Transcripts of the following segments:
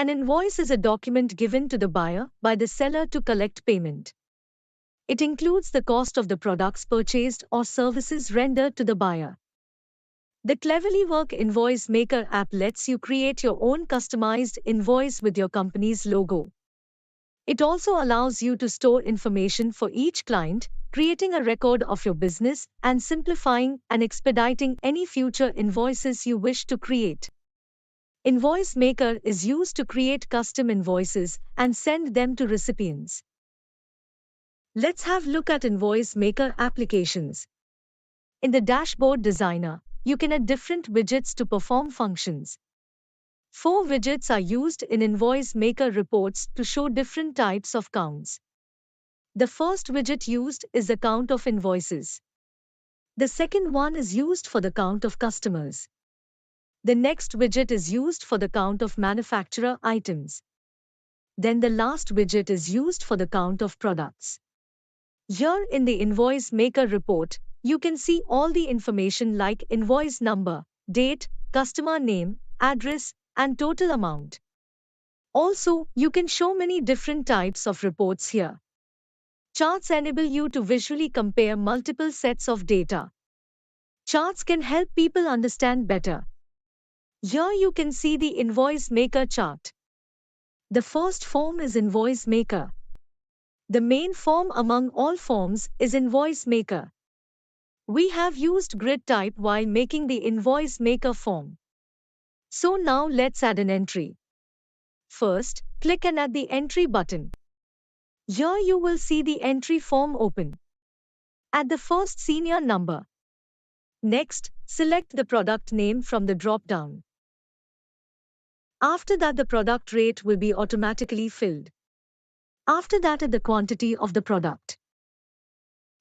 An invoice is a document given to the buyer by the seller to collect payment. It includes the cost of the products purchased or services rendered to the buyer. The CleverlyWork Invoice Maker app lets you create your own customized invoice with your company's logo. It also allows you to store information for each client, creating a record of your business and simplifying and expediting any future invoices you wish to create. Invoice Maker is used to create custom invoices and send them to recipients. Let's have a look at Invoice Maker applications. In the Dashboard Designer, you can add different widgets to perform functions. 4 widgets are used in Invoice Maker reports to show different types of counts. The first widget used is the count of invoices. The second one is used for the count of customers. The next widget is used for the count of manufacturer items. Then the last widget is used for the count of products. Here in the Invoice Maker report, you can see all the information like invoice number, date, customer name, address, and total amount. Also, you can show many different types of reports here. Charts enable you to visually compare multiple sets of data. Charts can help people understand better. Here you can see the Invoice Maker chart. The first form is Invoice Maker. The main form among all forms is Invoice Maker. We have used grid type while making the Invoice Maker form. So now let's add an entry. First, click and add the entry button. Here you will see the entry form open. Add the first senior number. Next, select the product name from the drop-down. After that, the product rate will be automatically filled. After that, add the quantity of the product.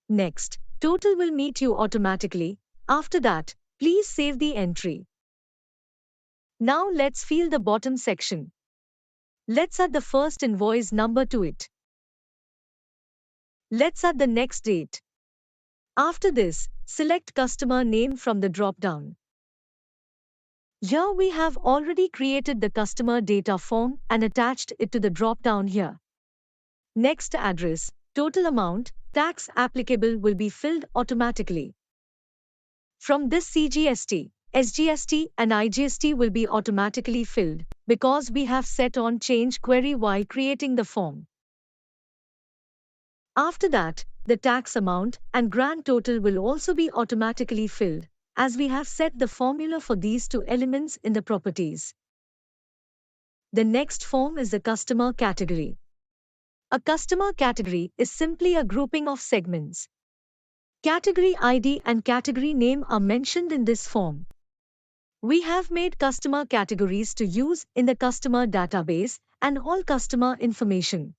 Next, total will meet you automatically. After that, please save the entry. Now let's fill the bottom section. Let's add the first invoice number to it. Let's add the next date. After this, select customer name from the drop-down. Here we have already created the customer data form and attached it to the drop-down here. Next, address, total amount, tax applicable will be filled automatically. From this CGST, SGST and IGST will be automatically filled because we have set on change query while creating the form. After that, the tax amount and grand total will also be automatically filled as we have set the formula for these two elements in the properties. The next form is the customer category. A customer category is simply a grouping of segments. Category ID and category name are mentioned in this form. We have made customer categories to use in the customer database and all customer information.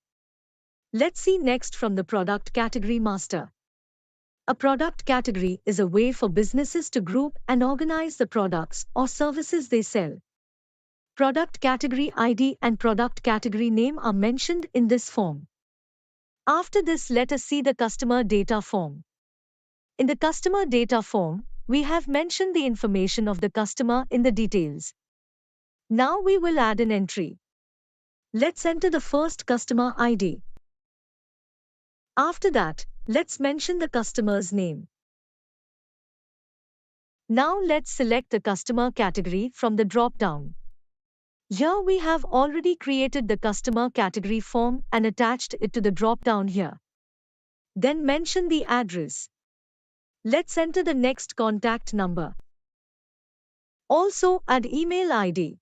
Let's see next from the product category master. A product category is a way for businesses to group and organize the products or services they sell. Product category ID and product category name are mentioned in this form. After this, let us see the customer data form. In the customer data form, we have mentioned the information of the customer in the details. Now we will add an entry. Let's enter the first customer ID. After that, let's mention the customer's name. Now let's select the customer category from the drop-down. Here we have already created the customer category form and attached it to the drop-down here. Then mention the address. Let's enter the next contact number. Also add email ID.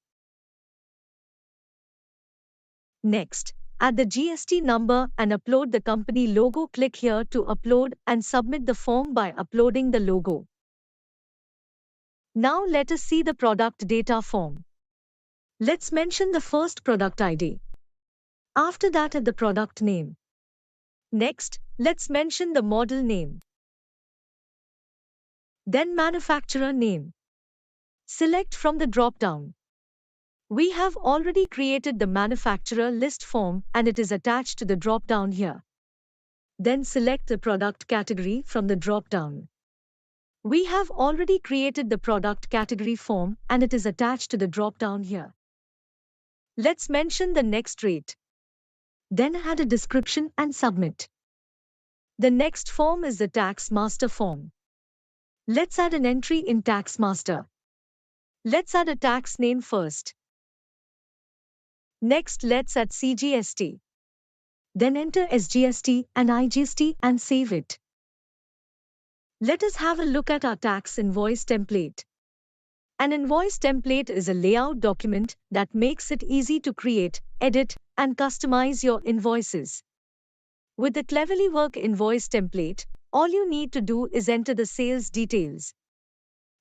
Next, add the GST number and upload the company logo. Click here to upload and submit the form by uploading the logo. Now let us see the product data form. Let's mention the first product ID. After that, add the product name. Next, let's mention the model name. Then manufacturer name. Select from the drop-down. We have already created the manufacturer list form and it is attached to the drop-down here. Then select the product category from the drop-down. We have already created the product category form and it is attached to the drop-down here. Let's mention the next rate. Then add a description and submit. The next form is the Tax Master form. Let's add an entry in Tax Master. Let's add a tax name first. Next, let's add CGST. Then enter SGST and IGST and save it. Let us have a look at our tax invoice template. An invoice template is a layout document that makes it easy to create, edit, and customize your invoices. With the CleverlyWork Invoice template, all you need to do is enter the sales details.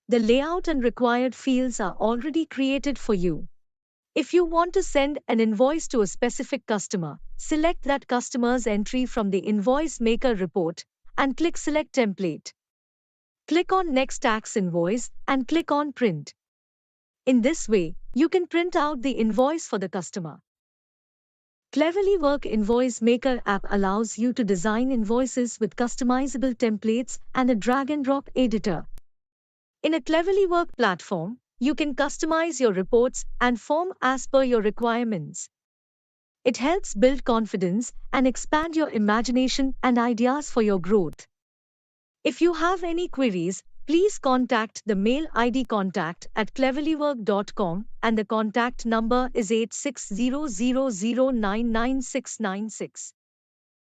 The layout and required fields are already created for you. If you want to send an invoice to a specific customer, select that customer's entry from the Invoice Maker report and click Select Template. Click on Next Tax Invoice and click on Print. In this way, you can print out the invoice for the customer. CleverlyWork Invoice Maker app allows you to design invoices with customizable templates and a drag-and-drop editor. In a CleverlyWork platform, you can customize your reports and form as per your requirements. It helps build confidence and expand your imagination and ideas for your growth. If you have any queries, please contact the mail ID contact@cleverlywork.com and the contact number is 8600099696.